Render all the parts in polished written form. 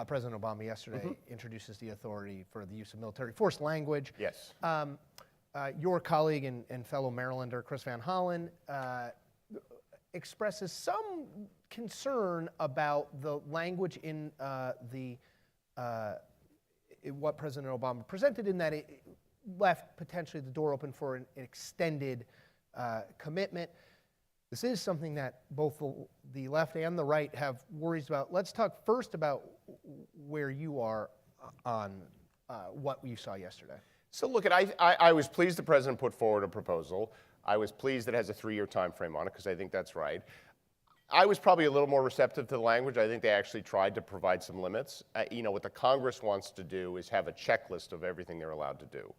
President Obama yesterday introduces the authority for the use of military force language. Yes. Your colleague and fellow Marylander, Chris Van Hollen, expresses some concern about the language in what President Obama presented, in that it left potentially the door open for an extended commitment. This is something that both the left and the right have worries about. Let's talk first about where you are on what you saw yesterday. So look, I was pleased the president put forward a proposal. I was pleased that it has a 3-year time frame on it, because I think that's right. I was probably a little more receptive to the language. I think they actually tried to provide some limits. What the Congress wants to do is have a checklist of everything they're allowed to do.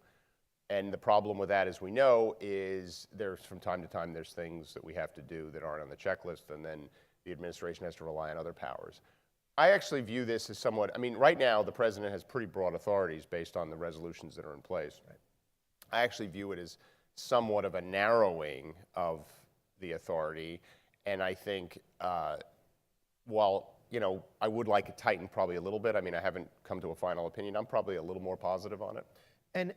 And the problem with that, as we know, is from time to time there's things that we have to do that aren't on the checklist, and then the administration has to rely on other powers. I actually view this as somewhat, right now the president has pretty broad authorities based on the resolutions that are in place. Right. I actually view it as somewhat of a narrowing of the authority, and I think while I would like it tightened probably a little bit. I haven't come to a final opinion. I'm probably a little more positive on it. And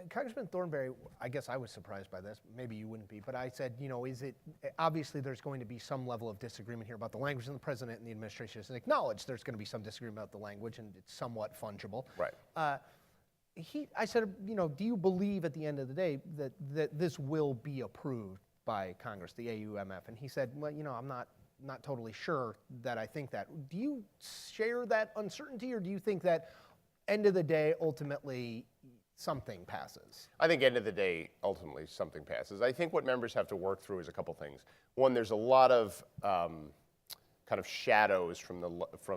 Congressman Thornberry, I guess I was surprised by this. Maybe you wouldn't be, but I said, is it, obviously there's going to be some level of disagreement here about the language, and the president and the administration has acknowledged there's going to be some disagreement about the language, and it's somewhat fungible. Right. I said, do you believe at the end of the day that this will be approved by Congress, the AUMF? And he said, well, I'm not totally sure that I think that. Do you share that uncertainty, or do you think that end of the day, ultimately, something passes? I think end of the day, ultimately, something passes. I think what members have to work through is a couple things. One, there's a lot of kind of shadows from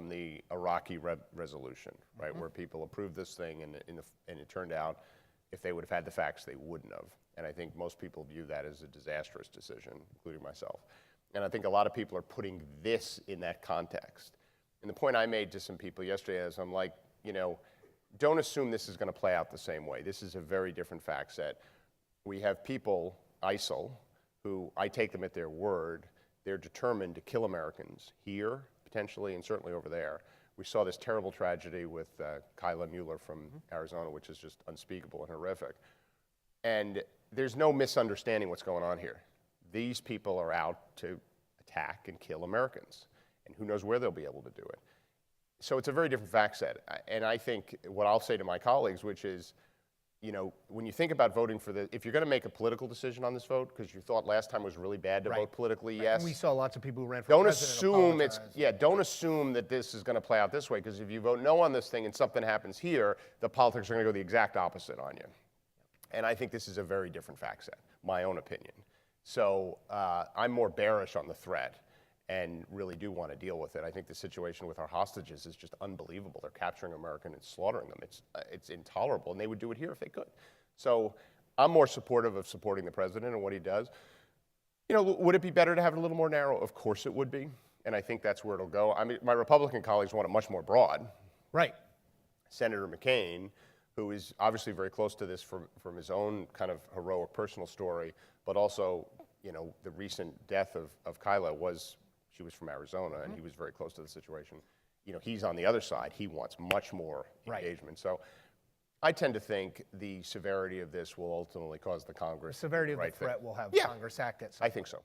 the Iraqi resolution, right, where people approved this thing, and it turned out, if they would have had the facts, they wouldn't have. And I think most people view that as a disastrous decision, including myself. And I think a lot of people are putting this in that context. And the point I made to some people yesterday is, I'm like, don't assume this is going to play out the same way. This is a very different fact set. We have people, ISIL, who I take them at their word. They're determined to kill Americans here, potentially, and certainly over there. We saw this terrible tragedy with Kyla Mueller from Arizona, which is just unspeakable and horrific. And there's no misunderstanding what's going on here. These people are out to attack and kill Americans, and who knows where they'll be able to do it. So it's a very different fact set. And I think what I'll say to my colleagues, which is, when you think about voting for if you're going to make a political decision on this vote, because you thought last time was really bad to vote politically, yes. And we saw lots of people who ran for president. Don't assume that this is going to play out this way, because if you vote no on this thing and something happens here, the politics are going to go the exact opposite on you. And I think this is a very different fact set, my own opinion. So I'm more bearish on the threat, and really do want to deal with it. I think the situation with our hostages is just unbelievable. They're capturing Americans and slaughtering them. It's intolerable, and they would do it here if they could. So I'm more supportive of supporting the president and what he does. Would it be better to have it a little more narrow? Of course it would be, and I think that's where it'll go. My Republican colleagues want it much more broad. Right. Senator McCain, who is obviously very close to this from his own kind of heroic personal story, but also, the recent death of Kyla she was from Arizona, and he was very close to the situation. He's on the other side. He wants much more engagement. So I tend to think the severity of this will ultimately cause the Congress. The severity of the threat will have Congress act at some point. I think so.